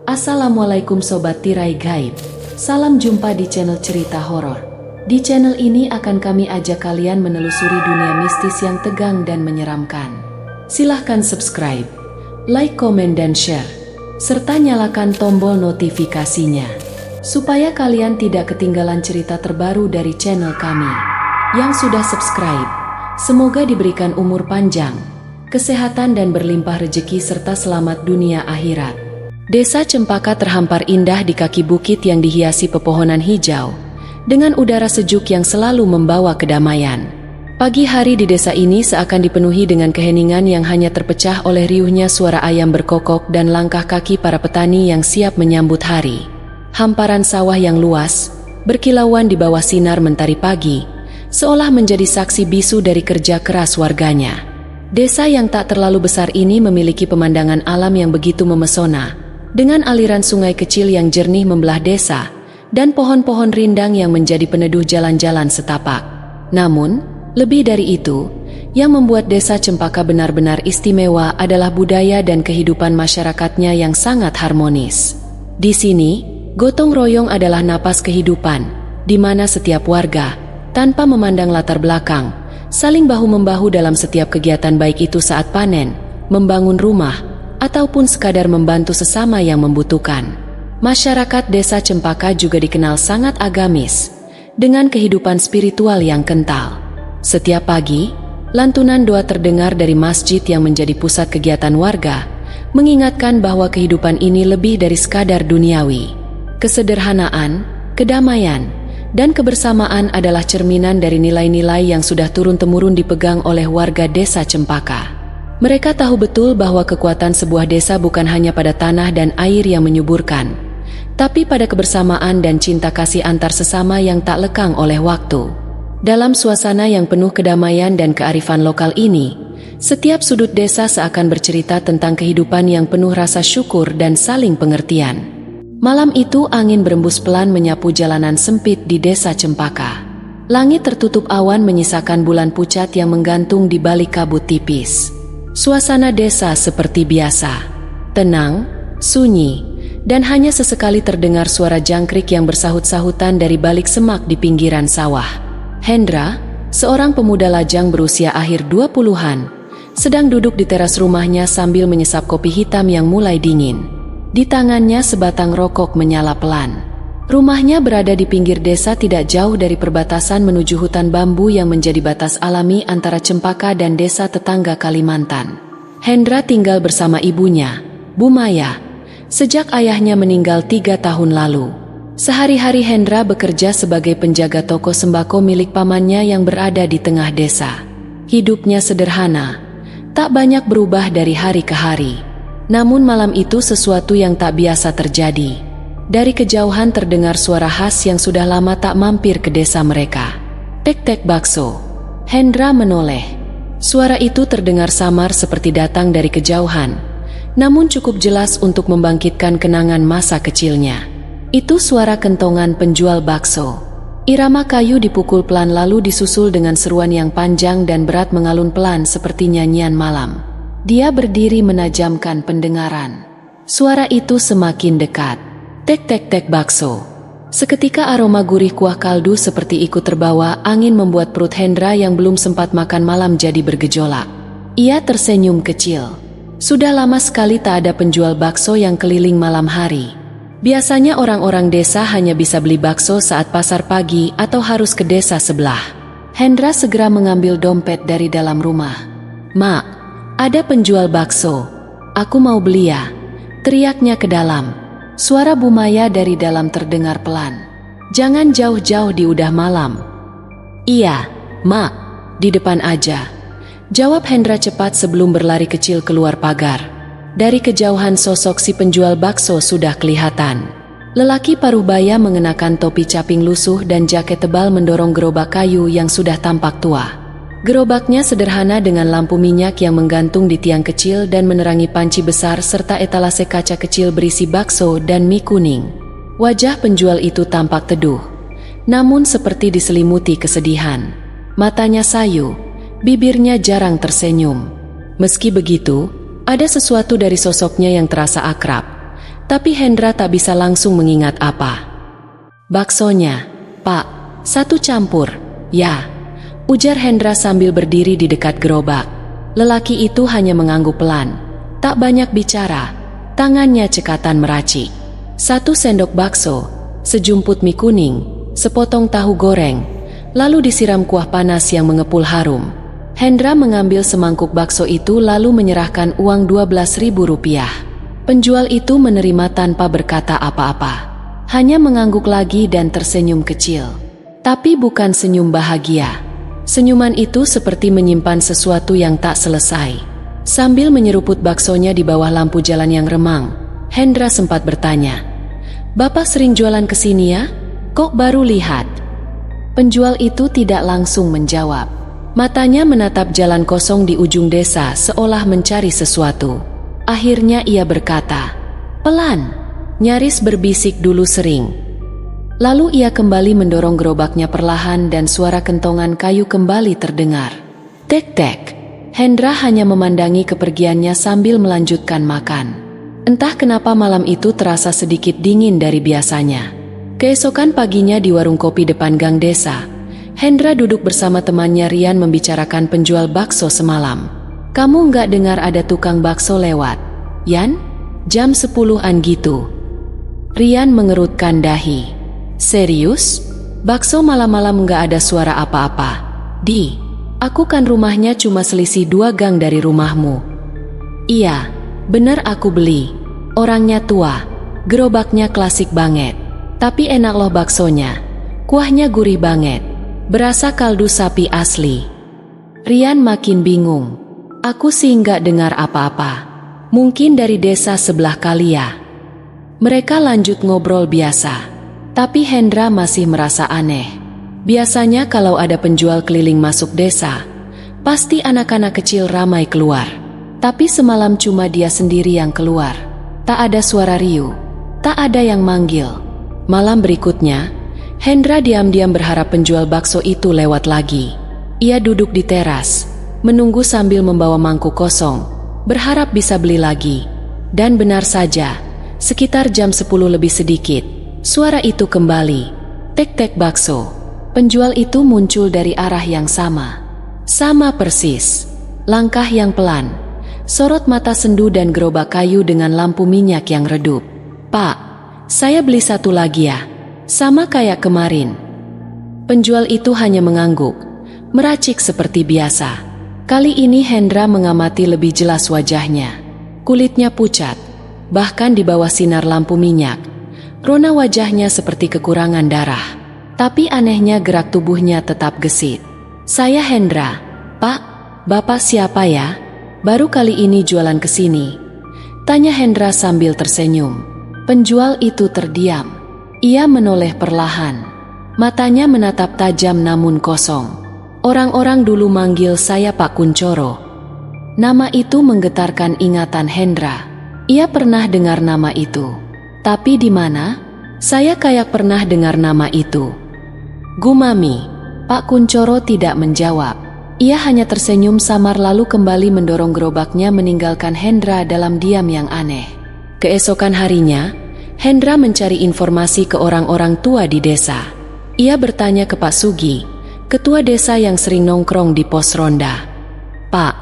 Assalamualaikum Sobat Tirai Gaib. Salam jumpa di channel cerita horor. Di channel ini akan kami ajak kalian menelusuri dunia mistis yang tegang dan menyeramkan. Silahkan subscribe, like, komen, dan share, serta nyalakan tombol notifikasinya, supaya kalian tidak ketinggalan cerita terbaru dari channel kami. Yang sudah subscribe, semoga diberikan umur panjang, kesehatan, dan berlimpah rezeki serta selamat dunia akhirat. Desa Cempaka terhampar indah di kaki bukit yang dihiasi pepohonan hijau, dengan udara sejuk yang selalu membawa kedamaian. Pagi hari di desa ini seakan dipenuhi dengan keheningan yang hanya terpecah oleh riuhnya suara ayam berkokok dan langkah kaki para petani yang siap menyambut hari. Hamparan sawah yang luas, berkilauan di bawah sinar mentari pagi, seolah menjadi saksi bisu dari kerja keras warganya. Desa yang tak terlalu besar ini memiliki pemandangan alam yang begitu memesona, dengan aliran sungai kecil yang jernih membelah desa, dan pohon-pohon rindang yang menjadi peneduh jalan-jalan setapak. Namun, lebih dari itu, yang membuat desa Cempaka benar-benar istimewa adalah budaya dan kehidupan masyarakatnya yang sangat harmonis. Di sini, gotong royong adalah napas kehidupan, di mana setiap warga, tanpa memandang latar belakang, saling bahu-membahu dalam setiap kegiatan, baik itu saat panen, membangun rumah, ataupun sekadar membantu sesama yang membutuhkan. Masyarakat desa Cempaka juga dikenal sangat agamis, dengan kehidupan spiritual yang kental. Setiap pagi, lantunan doa terdengar dari masjid yang menjadi pusat kegiatan warga, mengingatkan bahwa kehidupan ini lebih dari sekadar duniawi. Kesederhanaan, kedamaian, dan kebersamaan adalah cerminan dari nilai-nilai yang sudah turun-temurun dipegang oleh warga desa Cempaka. Mereka tahu betul bahwa kekuatan sebuah desa bukan hanya pada tanah dan air yang menyuburkan, tapi pada kebersamaan dan cinta kasih antar sesama yang tak lekang oleh waktu. Dalam suasana yang penuh kedamaian dan kearifan lokal ini, setiap sudut desa seakan bercerita tentang kehidupan yang penuh rasa syukur dan saling pengertian. Malam itu angin berembus pelan menyapu jalanan sempit di desa Cempaka. Langit tertutup awan menyisakan bulan pucat yang menggantung di balik kabut tipis. Suasana desa seperti biasa, tenang, sunyi, dan hanya sesekali terdengar suara jangkrik yang bersahut-sahutan dari balik semak di pinggiran sawah. Hendra, seorang pemuda lajang berusia akhir 20-an, sedang duduk di teras rumahnya sambil menyesap kopi hitam yang mulai dingin. Di tangannya sebatang rokok menyala pelan. Rumahnya berada di pinggir desa tidak jauh dari perbatasan menuju hutan bambu yang menjadi batas alami antara Cempaka dan desa tetangga Kalimantan. Hendra tinggal bersama ibunya, Bu Maya, sejak ayahnya meninggal 3 tahun lalu. Sehari-hari Hendra bekerja sebagai penjaga toko sembako milik pamannya yang berada di tengah desa. Hidupnya sederhana, tak banyak berubah dari hari ke hari. Namun malam itu sesuatu yang tak biasa terjadi. Dari kejauhan terdengar suara khas yang sudah lama tak mampir ke desa mereka. Tek-tek bakso. Hendra menoleh. Suara itu terdengar samar seperti datang dari kejauhan, namun cukup jelas untuk membangkitkan kenangan masa kecilnya. Itu suara kentongan penjual bakso. Irama kayu dipukul pelan lalu disusul dengan seruan yang panjang dan berat mengalun pelan seperti nyanyian malam. Dia berdiri menajamkan pendengaran. Suara itu semakin dekat. Tek-tek-tek bakso. Seketika aroma gurih kuah kaldu seperti ikut terbawa angin membuat perut Hendra yang belum sempat makan malam jadi bergejolak. Ia tersenyum kecil. Sudah lama sekali tak ada penjual bakso yang keliling malam hari. Biasanya orang-orang desa hanya bisa beli bakso saat pasar pagi atau harus ke desa sebelah. Hendra segera mengambil dompet dari dalam rumah. "Mak, ada penjual bakso. Aku mau beli ya," teriaknya ke dalam. Suara Bu Maya dari dalam terdengar pelan. "Jangan jauh-jauh di udah malam." "Iya, Mak, di depan aja," jawab Hendra cepat sebelum berlari kecil keluar pagar. Dari kejauhan sosok si penjual bakso sudah kelihatan. Lelaki parubaya mengenakan topi caping lusuh dan jaket tebal mendorong gerobak kayu yang sudah tampak tua. Gerobaknya sederhana dengan lampu minyak yang menggantung di tiang kecil dan menerangi panci besar serta etalase kaca kecil berisi bakso dan mie kuning. Wajah penjual itu tampak teduh, namun seperti diselimuti kesedihan. Matanya sayu, bibirnya jarang tersenyum. Meski begitu, ada sesuatu dari sosoknya yang terasa akrab, Tapi Hendra tak bisa langsung mengingat apa. "Baksonya, Pak, 1 campur, ya," ujar Hendra sambil berdiri di dekat gerobak. Lelaki itu hanya mengangguk pelan, tak banyak bicara, tangannya cekatan meracik. 1 sendok bakso, sejumput mie kuning, sepotong tahu goreng, lalu disiram kuah panas yang mengepul harum. Hendra mengambil semangkuk bakso itu lalu menyerahkan uang Rp12.000. Penjual itu menerima tanpa berkata apa-apa. Hanya mengangguk lagi dan tersenyum kecil. Tapi bukan senyum bahagia. Senyuman itu seperti menyimpan sesuatu yang tak selesai. Sambil menyeruput baksonya di bawah lampu jalan yang remang, Hendra sempat bertanya, "Bapak sering jualan ke sini ya? Kok baru lihat?" Penjual itu tidak langsung menjawab. Matanya menatap jalan kosong di ujung desa seolah mencari sesuatu. Akhirnya ia berkata, pelan, nyaris berbisik dulu sering. Lalu ia kembali mendorong gerobaknya perlahan dan suara kentongan kayu kembali terdengar. Tek-tek. Hendra hanya memandangi kepergiannya sambil melanjutkan makan. Entah kenapa malam itu terasa sedikit dingin dari biasanya. Keesokan paginya di warung kopi depan gang desa, Hendra duduk bersama temannya Rian membicarakan penjual bakso semalam. "Kamu nggak dengar ada tukang bakso lewat, Yan? Jam 10-an gitu." Rian mengerutkan dahi. "Serius? Bakso malam-malam nggak ada suara apa-apa? Di, aku kan rumahnya cuma selisih 2 gang dari rumahmu." "Iya, bener aku beli. Orangnya tua, gerobaknya klasik banget. Tapi enak loh baksonya, kuahnya gurih banget, berasa kaldu sapi asli." Rian makin bingung. "Aku sih nggak dengar apa-apa. Mungkin dari desa sebelah kali ya." Mereka lanjut ngobrol biasa. Tapi Hendra masih merasa aneh. Biasanya kalau ada penjual keliling masuk desa, pasti anak-anak kecil ramai keluar. Tapi semalam cuma dia sendiri yang keluar. Tak ada suara riuh, tak ada yang manggil. Malam berikutnya, Hendra diam-diam berharap penjual bakso itu lewat lagi. Ia duduk di teras, menunggu sambil membawa mangkuk kosong, berharap bisa beli lagi. Dan benar saja, sekitar jam 10 lebih sedikit, suara itu kembali. Tek-tek bakso. Penjual itu muncul dari arah yang sama. Sama persis. Langkah yang pelan. Sorot mata sendu dan gerobak kayu dengan lampu minyak yang redup. "Pak, saya beli 1 lagi ya. Sama kayak kemarin." Penjual itu hanya mengangguk, meracik seperti biasa. Kali ini Hendra mengamati lebih jelas wajahnya. Kulitnya pucat, bahkan di bawah sinar lampu minyak. Rona wajahnya seperti kekurangan darah. Tapi anehnya gerak tubuhnya tetap gesit. "Saya Hendra. Pak, Bapak siapa ya? Baru kali ini jualan ke sini," tanya Hendra sambil tersenyum. Penjual itu terdiam. Ia menoleh perlahan. Matanya menatap tajam namun kosong. "Orang-orang dulu manggil saya Pak Kuncoro." Nama itu menggetarkan ingatan Hendra. Ia pernah dengar nama itu. Tapi di mana? "Saya kayak pernah dengar nama itu," gumami. Pak Kuncoro tidak menjawab. Ia hanya tersenyum samar lalu kembali mendorong gerobaknya meninggalkan Hendra dalam diam yang aneh. Keesokan harinya, Hendra mencari informasi ke orang-orang tua di desa. Ia bertanya ke Pak Sugi, ketua desa yang sering nongkrong di pos ronda. "Pak,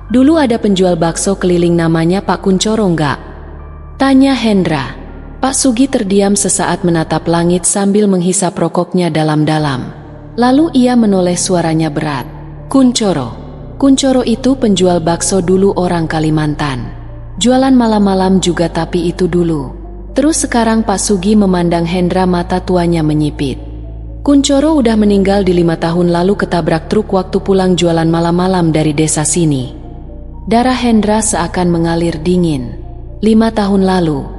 dulu ada penjual bakso keliling namanya Pak Kuncoro nggak?" tanya Hendra. Pak Sugi terdiam sesaat menatap langit sambil menghisap rokoknya dalam-dalam. Lalu ia menoleh, suaranya berat. "Kuncoro. Kuncoro itu penjual bakso dulu orang Kalimantan. Jualan malam-malam juga tapi itu dulu." Terus sekarang Pak Sugi memandang Hendra, mata tuanya menyipit. "Kuncoro udah meninggal di 5 tahun lalu ketabrak truk waktu pulang jualan malam-malam dari desa sini." Darah Hendra seakan mengalir dingin. 5 tahun lalu,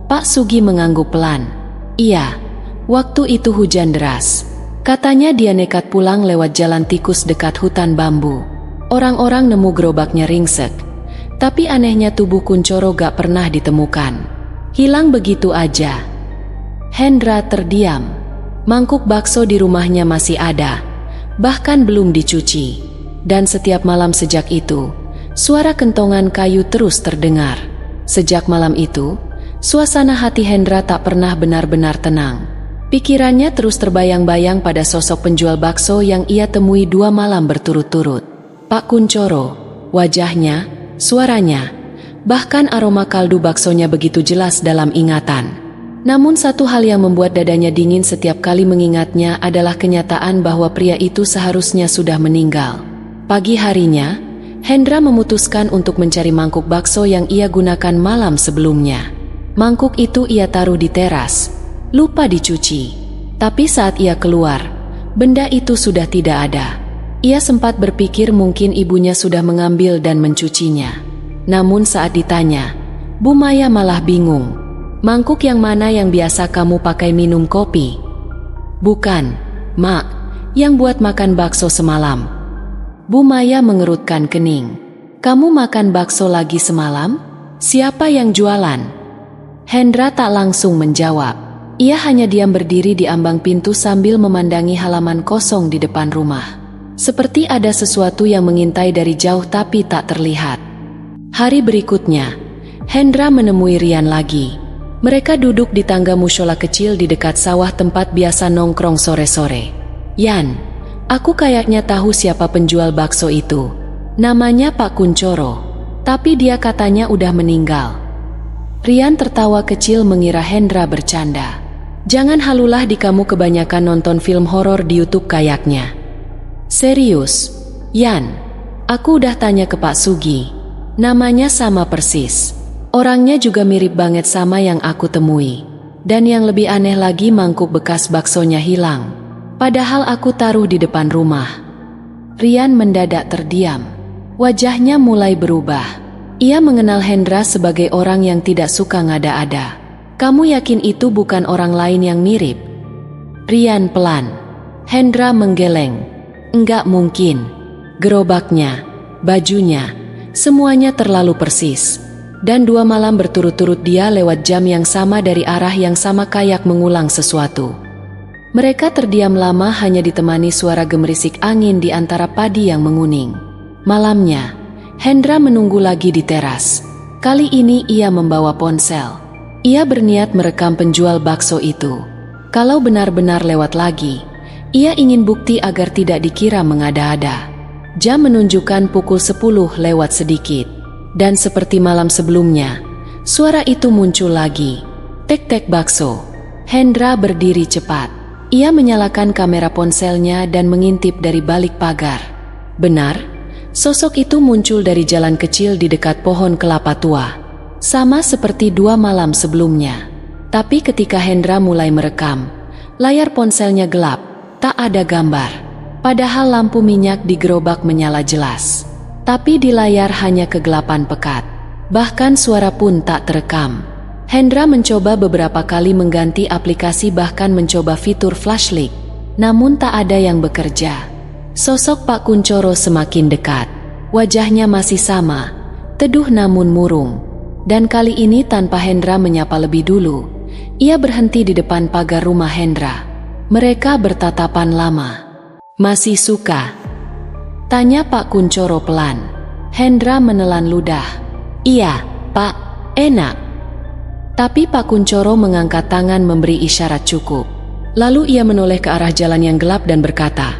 Pak Sugi mengangguk pelan. "Iya, waktu itu hujan deras. Katanya dia nekat pulang lewat jalan tikus dekat hutan bambu. Orang-orang nemu gerobaknya ringsek. Tapi anehnya tubuh Kuncoro gak pernah ditemukan. Hilang begitu aja." Hendra terdiam. Mangkuk bakso di rumahnya masih ada, bahkan belum dicuci. Dan setiap malam sejak itu, suara kentongan kayu terus terdengar. Sejak malam itu, Suasana hati Hendra tak pernah benar-benar tenang. Pikirannya terus terbayang-bayang pada sosok penjual bakso yang ia temui 2 malam berturut-turut. Pak Kuncoro, wajahnya, suaranya, bahkan aroma kaldu baksonya begitu jelas dalam ingatan. Namun satu hal yang membuat dadanya dingin setiap kali mengingatnya adalah kenyataan bahwa pria itu seharusnya sudah meninggal. Pagi harinya, Hendra memutuskan untuk mencari mangkuk bakso yang ia gunakan malam sebelumnya. Mangkuk itu ia taruh di teras, lupa dicuci. Tapi saat ia keluar, benda itu sudah tidak ada. Ia sempat berpikir mungkin ibunya sudah mengambil dan mencucinya. Namun saat ditanya, Bu Maya malah bingung. Mangkuk yang mana yang biasa kamu pakai minum kopi? Bukan, Mak, yang buat makan bakso semalam. Bu Maya mengerutkan kening. Kamu makan bakso lagi semalam? Siapa yang jualan? Hendra tak langsung menjawab. Ia hanya diam berdiri di ambang pintu sambil memandangi halaman kosong di depan rumah. Seperti ada sesuatu yang mengintai dari jauh tapi tak terlihat. Hari berikutnya, Hendra menemui Rian lagi. Mereka duduk di tangga mushola kecil di dekat sawah tempat biasa nongkrong sore-sore. Yan, aku kayaknya tahu siapa penjual bakso itu. Namanya Pak Kuncoro, tapi dia katanya udah meninggal. Rian tertawa kecil mengira Hendra bercanda. Jangan halulah di kamu kebanyakan nonton film horor di YouTube kayaknya. Serius, Yan, aku udah tanya ke Pak Sugi. Namanya sama persis. Orangnya juga mirip banget sama yang aku temui. Dan yang lebih aneh lagi mangkuk bekas baksonya hilang. Padahal aku taruh di depan rumah. Rian mendadak terdiam. Wajahnya mulai berubah. Ia mengenal Hendra sebagai orang yang tidak suka ngada-ada. Kamu yakin itu bukan orang lain yang mirip? Rian pelan. Hendra menggeleng. Enggak mungkin. Gerobaknya, bajunya, semuanya terlalu persis. Dan 2 malam berturut-turut dia lewat jam yang sama dari arah yang sama kayak mengulang sesuatu. Mereka terdiam lama hanya ditemani suara gemerisik angin di antara padi yang menguning. Malamnya, Hendra menunggu lagi di teras. Kali ini ia membawa ponsel. Ia berniat merekam penjual bakso itu. Kalau benar-benar lewat lagi, ia ingin bukti agar tidak dikira mengada-ada. Jam menunjukkan pukul 10 lewat sedikit. Dan seperti malam sebelumnya, suara itu muncul lagi. Tek-tek bakso. Hendra berdiri cepat. Ia menyalakan kamera ponselnya dan mengintip dari balik pagar. Benar, sosok itu muncul dari jalan kecil di dekat pohon kelapa tua. Sama seperti 2 malam sebelumnya. Tapi ketika Hendra mulai merekam, layar ponselnya gelap, tak ada gambar. Padahal lampu minyak di gerobak menyala jelas. Tapi di layar hanya kegelapan pekat. Bahkan suara pun tak terekam. Hendra mencoba beberapa kali mengganti aplikasi bahkan mencoba fitur flashlight. Namun tak ada yang bekerja. Sosok Pak Kuncoro semakin dekat. Wajahnya masih sama, teduh namun murung. Dan kali ini tanpa Hendra menyapa lebih dulu, ia berhenti di depan pagar rumah Hendra. Mereka bertatapan lama. Masih suka? Tanya Pak Kuncoro pelan. Hendra menelan ludah. Iya, Pak, enak. Tapi Pak Kuncoro mengangkat tangan memberi isyarat cukup. Lalu ia menoleh ke arah jalan yang gelap dan berkata,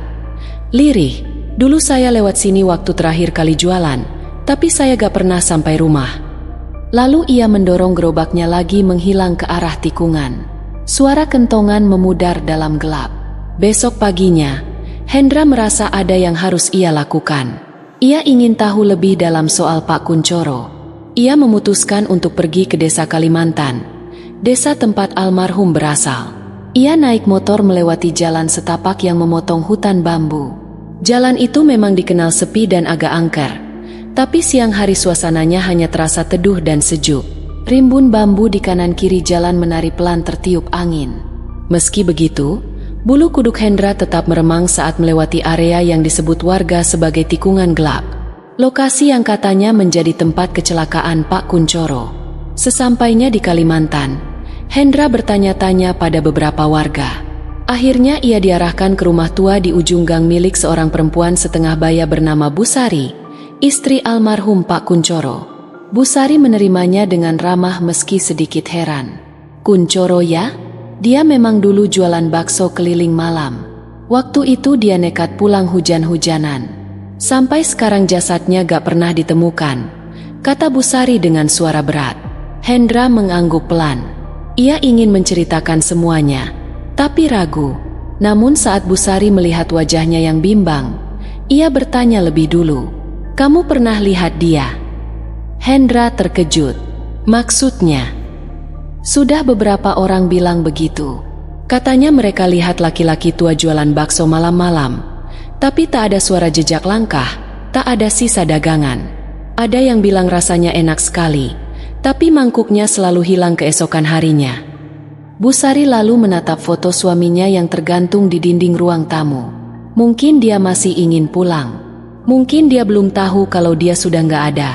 Lirih, dulu saya lewat sini waktu terakhir kali jualan, tapi saya gak pernah sampai rumah. Lalu ia mendorong gerobaknya lagi menghilang ke arah tikungan. Suara kentongan memudar dalam gelap. Besok paginya, Hendra merasa ada yang harus ia lakukan. Ia ingin tahu lebih dalam soal Pak Kuncoro. Ia memutuskan untuk pergi ke desa Kalimantan, desa tempat almarhum berasal. Ia naik motor melewati jalan setapak yang memotong hutan bambu. Jalan itu memang dikenal sepi dan agak angker. Tapi siang hari suasananya hanya terasa teduh dan sejuk. Rimbun bambu di kanan kiri jalan menari pelan tertiup angin. Meski begitu, bulu kuduk Hendra tetap meremang saat melewati area yang disebut warga sebagai tikungan gelap. Lokasi yang katanya menjadi tempat kecelakaan Pak Kuncoro. Sesampainya di Kalimantan, Hendra bertanya-tanya pada beberapa warga. Akhirnya ia diarahkan ke rumah tua di ujung gang milik seorang perempuan setengah baya bernama Bu Sari, istri almarhum Pak Kuncoro. Bu Sari menerimanya dengan ramah meski sedikit heran. Kuncoro ya? Dia memang dulu jualan bakso keliling malam. Waktu itu dia nekat pulang hujan-hujanan. Sampai sekarang jasadnya gak pernah ditemukan, kata Bu Sari dengan suara berat. Hendra mengangguk pelan. Ia ingin menceritakan semuanya, tapi ragu. Namun saat Bu Sari melihat wajahnya yang bimbang, ia bertanya lebih dulu, "Kamu pernah lihat dia?" Hendra terkejut. Maksudnya? Sudah beberapa orang bilang begitu. Katanya mereka lihat laki-laki tua jualan bakso malam-malam, tapi tak ada suara jejak langkah, tak ada sisa dagangan. Ada yang bilang rasanya enak sekali, tapi mangkuknya selalu hilang keesokan harinya. Bu Sari lalu menatap foto suaminya yang tergantung di dinding ruang tamu. Mungkin dia masih ingin pulang. Mungkin dia belum tahu kalau dia sudah nggak ada.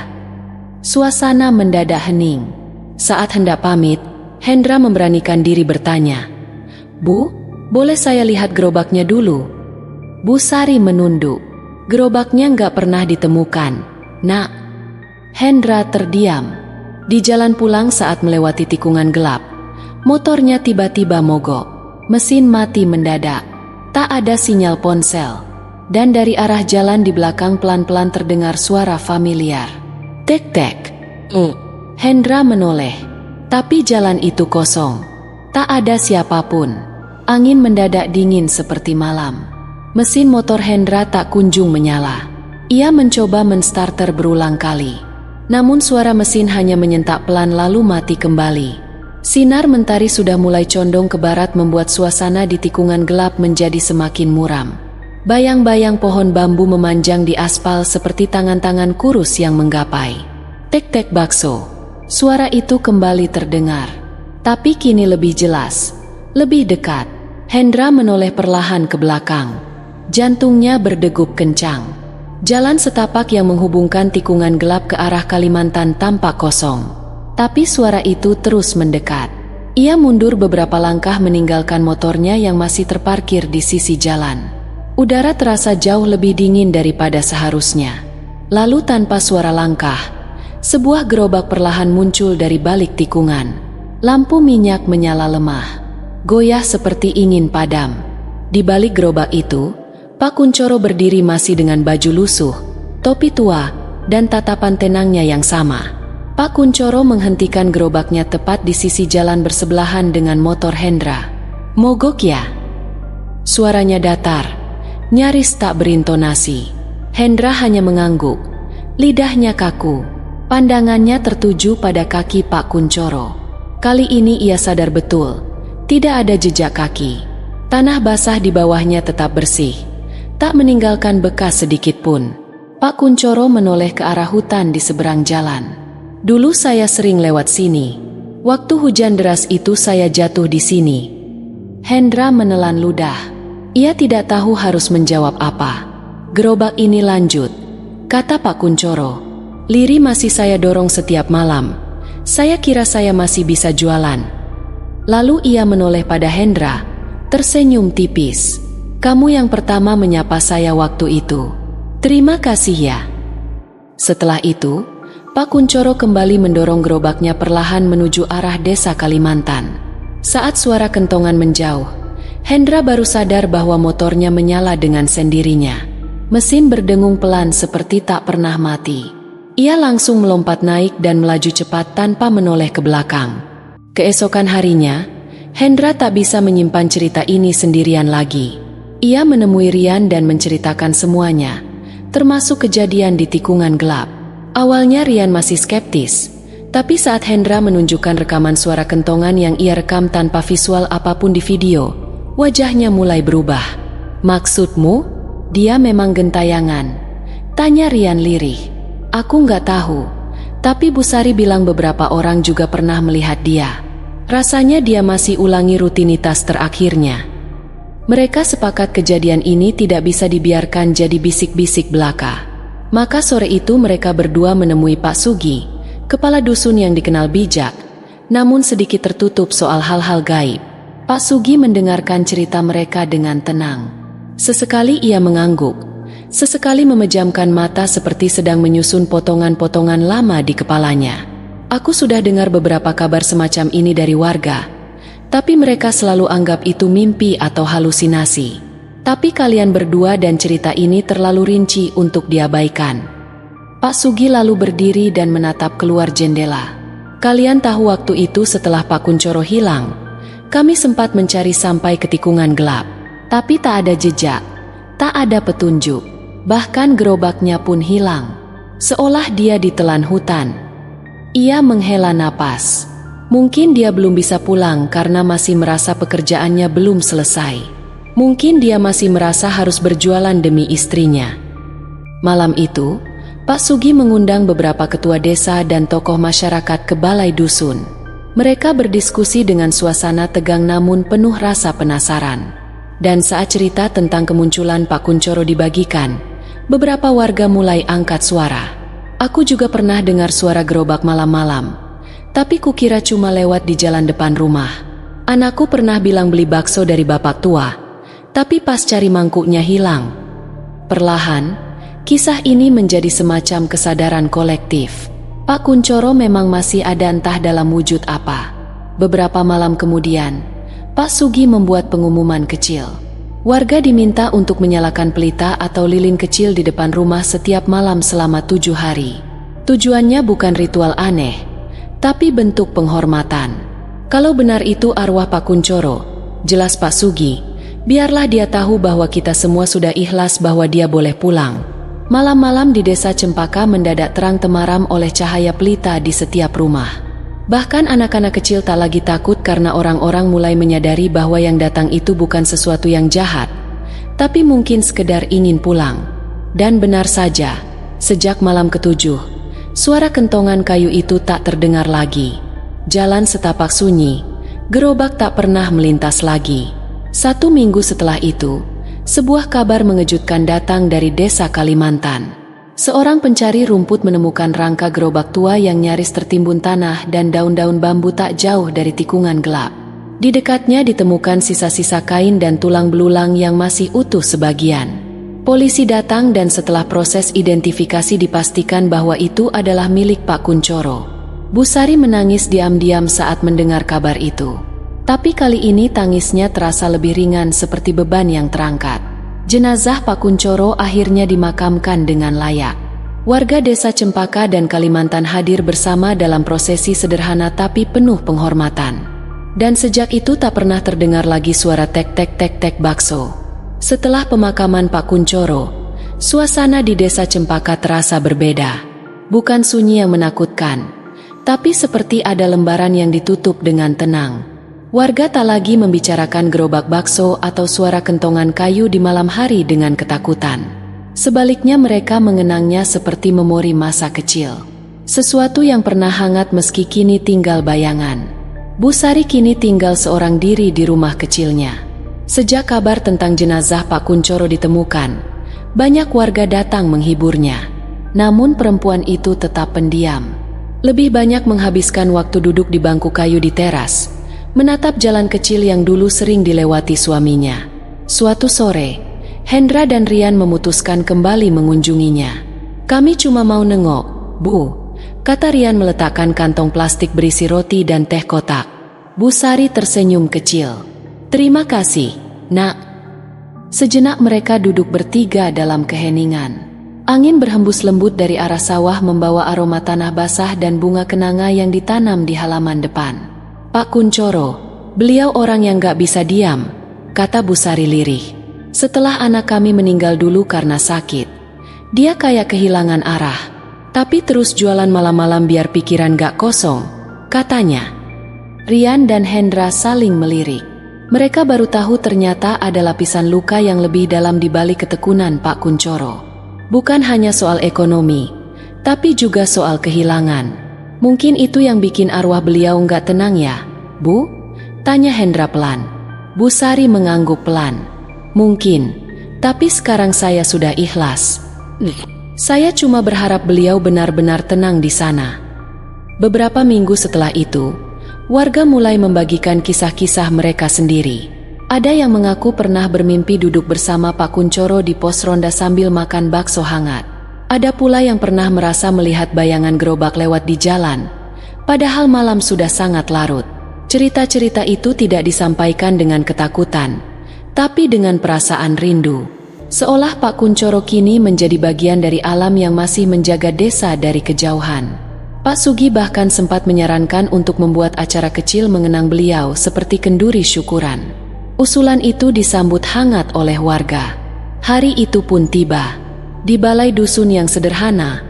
Suasana mendadak hening. Saat hendak pamit, Hendra memberanikan diri bertanya, "Bu, boleh saya lihat gerobaknya dulu?" Bu Sari menunduk. "Gerobaknya nggak pernah ditemukan, Nak." Hendra terdiam. Di jalan pulang saat melewati tikungan gelap, motornya tiba-tiba mogok. Mesin mati mendadak. Tak ada sinyal ponsel. Dan dari arah jalan di belakang pelan-pelan terdengar suara familiar. Tek-tek. Hendra menoleh. Tapi jalan itu kosong. Tak ada siapapun. Angin mendadak dingin seperti malam. Mesin motor Hendra tak kunjung menyala. Ia mencoba menstarter berulang kali. Namun suara mesin hanya menyentak pelan lalu mati kembali. Sinar mentari sudah mulai condong ke barat membuat suasana di tikungan gelap menjadi semakin muram. Bayang-bayang pohon bambu memanjang di aspal seperti tangan-tangan kurus yang menggapai. Tek-tek bakso. Suara itu kembali terdengar. Tapi kini lebih jelas. Lebih dekat. Hendra menoleh perlahan ke belakang. Jantungnya berdegup kencang. Jalan setapak yang menghubungkan tikungan gelap ke arah Kalimantan tampak kosong. Tapi suara itu terus mendekat. Ia mundur beberapa langkah meninggalkan motornya yang masih terparkir di sisi jalan. Udara terasa jauh lebih dingin daripada seharusnya. Lalu tanpa suara langkah, sebuah gerobak perlahan muncul dari balik tikungan. Lampu minyak menyala lemah, goyah seperti ingin padam. Di balik gerobak itu, Pak Kuncoro berdiri masih dengan baju lusuh, topi tua, dan tatapan tenangnya yang sama. Pak Kuncoro menghentikan gerobaknya tepat di sisi jalan bersebelahan dengan motor Hendra. "Mogok ya?" Suaranya datar, nyaris tak berintonasi. Hendra hanya mengangguk, lidahnya kaku. Pandangannya tertuju pada kaki Pak Kuncoro. Kali ini ia sadar betul, tidak ada jejak kaki. Tanah basah di bawahnya tetap bersih, tak meninggalkan bekas sedikit pun. Pak Kuncoro menoleh ke arah hutan di seberang jalan. "Dulu saya sering lewat sini. Waktu hujan deras itu saya jatuh di sini." Hendra menelan ludah. Ia tidak tahu harus menjawab apa. "Gerobak ini lanjut," kata Pak Kuncoro. "Liri masih saya dorong setiap malam. Saya kira saya masih bisa jualan." Lalu ia menoleh pada Hendra, tersenyum tipis. "Kamu yang pertama menyapa saya waktu itu. Terima kasih ya." Setelah itu, Pak Kuncoro kembali mendorong gerobaknya perlahan menuju arah desa Kalimantan. Saat suara kentongan menjauh, Hendra baru sadar bahwa motornya menyala dengan sendirinya. Mesin berdengung pelan seperti tak pernah mati. Ia langsung melompat naik dan melaju cepat tanpa menoleh ke belakang. Keesokan harinya, Hendra tak bisa menyimpan cerita ini sendirian lagi. Ia menemui Rian dan menceritakan semuanya, termasuk kejadian di tikungan gelap. Awalnya Rian masih skeptis, tapi saat Hendra menunjukkan rekaman suara kentongan yang ia rekam tanpa visual apapun di video, wajahnya mulai berubah. "Maksudmu, dia memang gentayangan?" tanya Rian lirih. "Aku nggak tahu, tapi Bu Sari bilang beberapa orang juga pernah melihat dia. Rasanya dia masih ulangi rutinitas terakhirnya." Mereka sepakat kejadian ini tidak bisa dibiarkan jadi bisik-bisik belaka. Maka sore itu mereka berdua menemui Pak Sugi, kepala dusun yang dikenal bijak, namun sedikit tertutup soal hal-hal gaib. Pak Sugi mendengarkan cerita mereka dengan tenang. Sesekali ia mengangguk, sesekali memejamkan mata seperti sedang menyusun potongan-potongan lama di kepalanya. Aku sudah dengar beberapa kabar semacam ini dari warga, tapi mereka selalu anggap itu mimpi atau halusinasi. Tapi kalian berdua dan cerita ini terlalu rinci untuk diabaikan. Pak Sugi lalu berdiri dan menatap keluar jendela. Kalian tahu waktu itu setelah Pak Kunchoro hilang, kami sempat mencari sampai ke tikungan gelap. Tapi tak ada jejak, tak ada petunjuk. Bahkan gerobaknya pun hilang. Seolah dia ditelan hutan. Ia menghela napas. Mungkin dia belum bisa pulang karena masih merasa pekerjaannya belum selesai. Mungkin dia masih merasa harus berjualan demi istrinya. Malam itu, Pak Sugi mengundang beberapa ketua desa dan tokoh masyarakat ke balai dusun. Mereka berdiskusi dengan suasana tegang namun penuh rasa penasaran. Dan saat cerita tentang kemunculan Pak Kunchoro dibagikan, beberapa warga mulai angkat suara. Aku juga pernah dengar suara gerobak malam-malam, tapi kukira cuma lewat di jalan depan rumah. Anakku pernah bilang beli bakso dari bapak tua, tapi pas cari mangkuknya hilang. Perlahan, kisah ini menjadi semacam kesadaran kolektif. Pak Kunchoro memang masih ada entah dalam wujud apa. Beberapa malam kemudian, Pak Sugi membuat pengumuman kecil. Warga diminta untuk menyalakan pelita atau lilin kecil di depan rumah setiap malam selama 7 hari. Tujuannya bukan ritual aneh, tapi bentuk penghormatan. Kalau benar itu arwah Pak Kunchoro, jelas Pak Sugi, biarlah dia tahu bahwa kita semua sudah ikhlas bahwa dia boleh pulang. Malam-malam di desa Cempaka mendadak terang temaram oleh cahaya pelita di setiap rumah. Bahkan anak-anak kecil tak lagi takut karena orang-orang mulai menyadari bahwa yang datang itu bukan sesuatu yang jahat, tapi mungkin sekedar ingin pulang. Dan benar saja, sejak malam ketujuh, suara kentongan kayu itu tak terdengar lagi. Jalan setapak sunyi, gerobak tak pernah melintas lagi. 1 minggu setelah itu, sebuah kabar mengejutkan datang dari desa Kalimantan. Seorang pencari rumput menemukan rangka gerobak tua yang nyaris tertimbun tanah dan daun-daun bambu tak jauh dari tikungan gelap. Di dekatnya ditemukan sisa-sisa kain dan tulang belulang yang masih utuh sebagian. Polisi datang dan setelah proses identifikasi dipastikan bahwa itu adalah milik Pak Kunchoro. Bu Sari menangis diam-diam saat mendengar kabar itu. Tapi kali ini tangisnya terasa lebih ringan seperti beban yang terangkat. Jenazah Pak Kunchoro akhirnya dimakamkan dengan layak. Warga desa Cempaka dan Kalimantan hadir bersama dalam prosesi sederhana tapi penuh penghormatan. Dan sejak itu tak pernah terdengar lagi suara tek-tek-tek-tek bakso. Setelah pemakaman Pak Kunchoro, suasana di desa Cempaka terasa berbeda. Bukan sunyi yang menakutkan, tapi seperti ada lembaran yang ditutup dengan tenang. Warga tak lagi membicarakan gerobak bakso atau suara kentongan kayu di malam hari dengan ketakutan. Sebaliknya mereka mengenangnya seperti memori masa kecil. Sesuatu yang pernah hangat meski kini tinggal bayangan. Bu Sari kini tinggal seorang diri di rumah kecilnya. Sejak kabar tentang jenazah Pak Kunchoro ditemukan, banyak warga datang menghiburnya. Namun perempuan itu tetap pendiam. Lebih banyak menghabiskan waktu duduk di bangku kayu di teras, menatap jalan kecil yang dulu sering dilewati suaminya. Suatu sore, Hendra dan Rian memutuskan kembali mengunjunginya. "Kami cuma mau nengok, Bu," kata Rian meletakkan kantong plastik berisi roti dan teh kotak. Bu Sari tersenyum kecil. "Terima kasih, Nak." Sejenak mereka duduk bertiga dalam keheningan. Angin berhembus lembut dari arah sawah membawa aroma tanah basah dan bunga kenanga yang ditanam di halaman depan. "Pak Kunchoro, beliau orang yang gak bisa diam," kata Bu Sari lirih. "Setelah anak kami meninggal dulu karena sakit, dia kayak kehilangan arah. Tapi terus jualan malam-malam biar pikiran gak kosong," katanya. Rian dan Hendra saling melirik. Mereka baru tahu ternyata ada lapisan luka yang lebih dalam di balik ketekunan Pak Kunchoro. Bukan hanya soal ekonomi, tapi juga soal kehilangan. "Mungkin itu yang bikin arwah beliau nggak tenang ya, Bu?" tanya Hendra pelan. Bu Sari mengangguk pelan. "Mungkin, tapi sekarang saya sudah ikhlas. Saya cuma berharap beliau benar-benar tenang di sana." Beberapa minggu setelah itu, warga mulai membagikan kisah-kisah mereka sendiri. Ada yang mengaku pernah bermimpi duduk bersama Pak Kunchoro di pos ronda sambil makan bakso hangat. Ada pula yang pernah merasa melihat bayangan gerobak lewat di jalan, padahal malam sudah sangat larut. Cerita-cerita itu tidak disampaikan dengan ketakutan, tapi dengan perasaan rindu. Seolah Pak Kunchoro kini menjadi bagian dari alam yang masih menjaga desa dari kejauhan. Pak Sugi bahkan sempat menyarankan untuk membuat acara kecil mengenang beliau seperti kenduri syukuran. Usulan itu disambut hangat oleh warga. Hari itu pun tiba. Di balai dusun yang sederhana,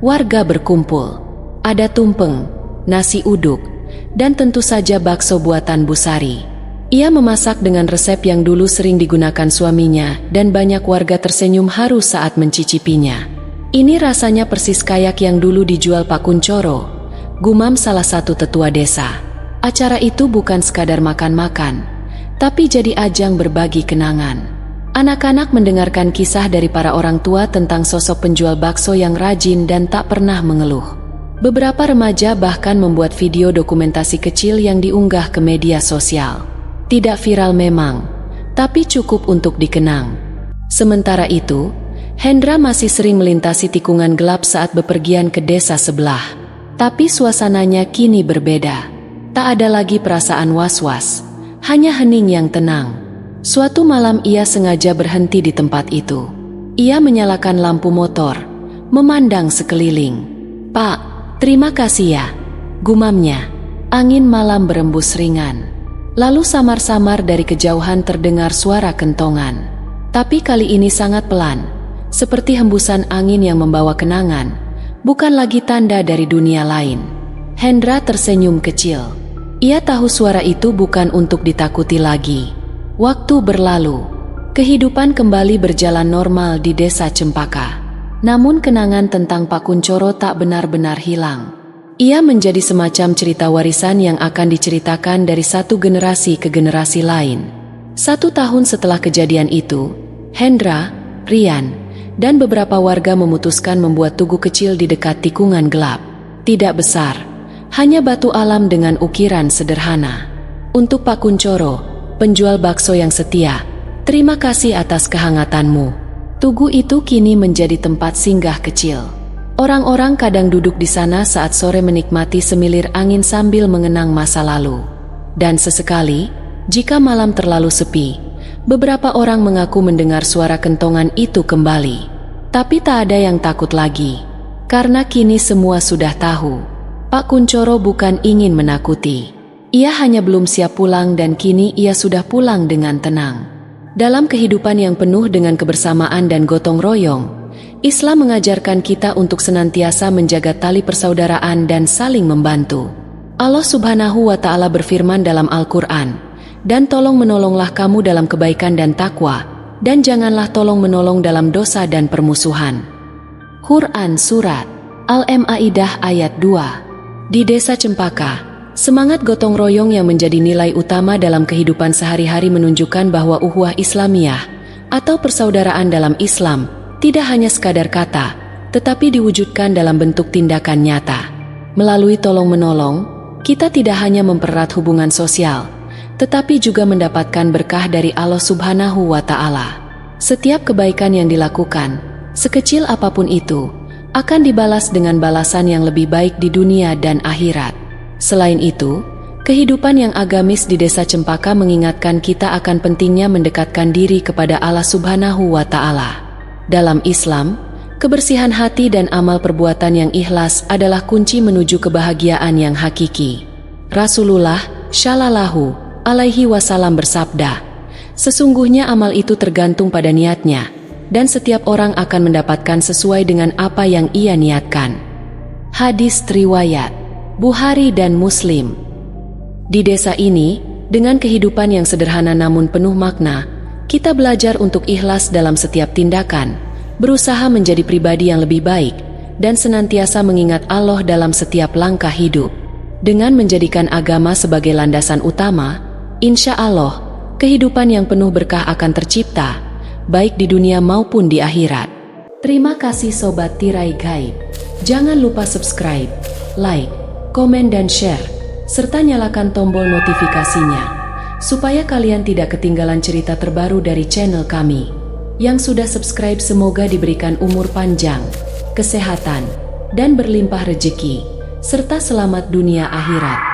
warga berkumpul. Ada tumpeng, nasi uduk, dan tentu saja bakso buatan Bu Sari. Ia memasak dengan resep yang dulu sering digunakan suaminya dan banyak warga tersenyum haru saat mencicipinya. Ini rasanya persis kayak yang dulu dijual Pak Kunchoro, gumam salah satu tetua desa. Acara itu bukan sekadar makan-makan, tapi jadi ajang berbagi kenangan. Anak-anak mendengarkan kisah dari para orang tua tentang sosok penjual bakso yang rajin dan tak pernah mengeluh. Beberapa remaja bahkan membuat video dokumentasi kecil yang diunggah ke media sosial. Tidak viral memang, tapi cukup untuk dikenang. Sementara itu, Hendra masih sering melintasi tikungan gelap saat bepergian ke desa sebelah. Tapi suasananya kini berbeda. Tak ada lagi perasaan was-was, hanya hening yang tenang. Suatu malam ia sengaja berhenti di tempat itu. Ia menyalakan lampu motor, memandang sekeliling. "Pak, terima kasih ya," gumamnya. Angin malam berembus ringan. Lalu samar-samar dari kejauhan terdengar suara kentongan. Tapi kali ini sangat pelan, seperti hembusan angin yang membawa kenangan, bukan lagi tanda dari dunia lain. Hendra tersenyum kecil. Ia tahu suara itu bukan untuk ditakuti lagi. Waktu berlalu. Kehidupan kembali berjalan normal di desa Cempaka. Namun kenangan tentang Pak Kunchoro tak benar-benar hilang. Ia menjadi semacam cerita warisan yang akan diceritakan dari satu generasi ke generasi lain. 1 tahun setelah kejadian itu, Hendra, Rian, dan beberapa warga memutuskan membuat tugu kecil di dekat tikungan gelap. Tidak besar, hanya batu alam dengan ukiran sederhana. "Untuk Pak Kunchoro, penjual bakso yang setia, terima kasih atas kehangatanmu." Tugu itu kini menjadi tempat singgah kecil. Orang-orang kadang duduk di sana saat sore menikmati semilir angin sambil mengenang masa lalu. Dan sesekali, jika malam terlalu sepi, beberapa orang mengaku mendengar suara kentongan itu kembali. Tapi tak ada yang takut lagi, karena kini semua sudah tahu. Pak Kunchoro bukan ingin menakuti. Ia hanya belum siap pulang dan kini ia sudah pulang dengan tenang. Dalam kehidupan yang penuh dengan kebersamaan dan gotong royong, Islam mengajarkan kita untuk senantiasa menjaga tali persaudaraan dan saling membantu. Allah Subhanahu wa Ta'ala berfirman dalam Al-Quran, "Dan tolong menolonglah kamu dalam kebaikan dan takwa, dan janganlah tolong menolong dalam dosa dan permusuhan." Quran Surat Al-Ma'idah ayat 2. Di desa Cempaka, semangat gotong royong yang menjadi nilai utama dalam kehidupan sehari-hari menunjukkan bahwa ukhuwah Islamiyah atau persaudaraan dalam Islam tidak hanya sekadar kata, tetapi diwujudkan dalam bentuk tindakan nyata. Melalui tolong-menolong, kita tidak hanya mempererat hubungan sosial, tetapi juga mendapatkan berkah dari Allah Subhanahu wa Ta'ala. Setiap kebaikan yang dilakukan, sekecil apapun itu, akan dibalas dengan balasan yang lebih baik di dunia dan akhirat. Selain itu, kehidupan yang agamis di desa Cempaka mengingatkan kita akan pentingnya mendekatkan diri kepada Allah Subhanahu wa Ta'ala. Dalam Islam, kebersihan hati dan amal perbuatan yang ikhlas adalah kunci menuju kebahagiaan yang hakiki. Rasulullah Shallallahu alaihi wasallam bersabda, "Sesungguhnya amal itu tergantung pada niatnya, dan setiap orang akan mendapatkan sesuai dengan apa yang ia niatkan." Hadis riwayat Bukhari dan Muslim. Di desa ini, dengan kehidupan yang sederhana namun penuh makna, kita belajar untuk ikhlas dalam setiap tindakan, berusaha menjadi pribadi yang lebih baik, dan senantiasa mengingat Allah dalam setiap langkah hidup. Dengan menjadikan agama sebagai landasan utama, insya Allah, kehidupan yang penuh berkah akan tercipta, baik di dunia maupun di akhirat. Terima kasih Sobat Tirai Gaib. Jangan lupa subscribe, like, komen dan share, serta nyalakan tombol notifikasinya, supaya kalian tidak ketinggalan cerita terbaru dari channel kami. Yang sudah subscribe semoga diberikan umur panjang, kesehatan, dan berlimpah rezeki, serta selamat dunia akhirat.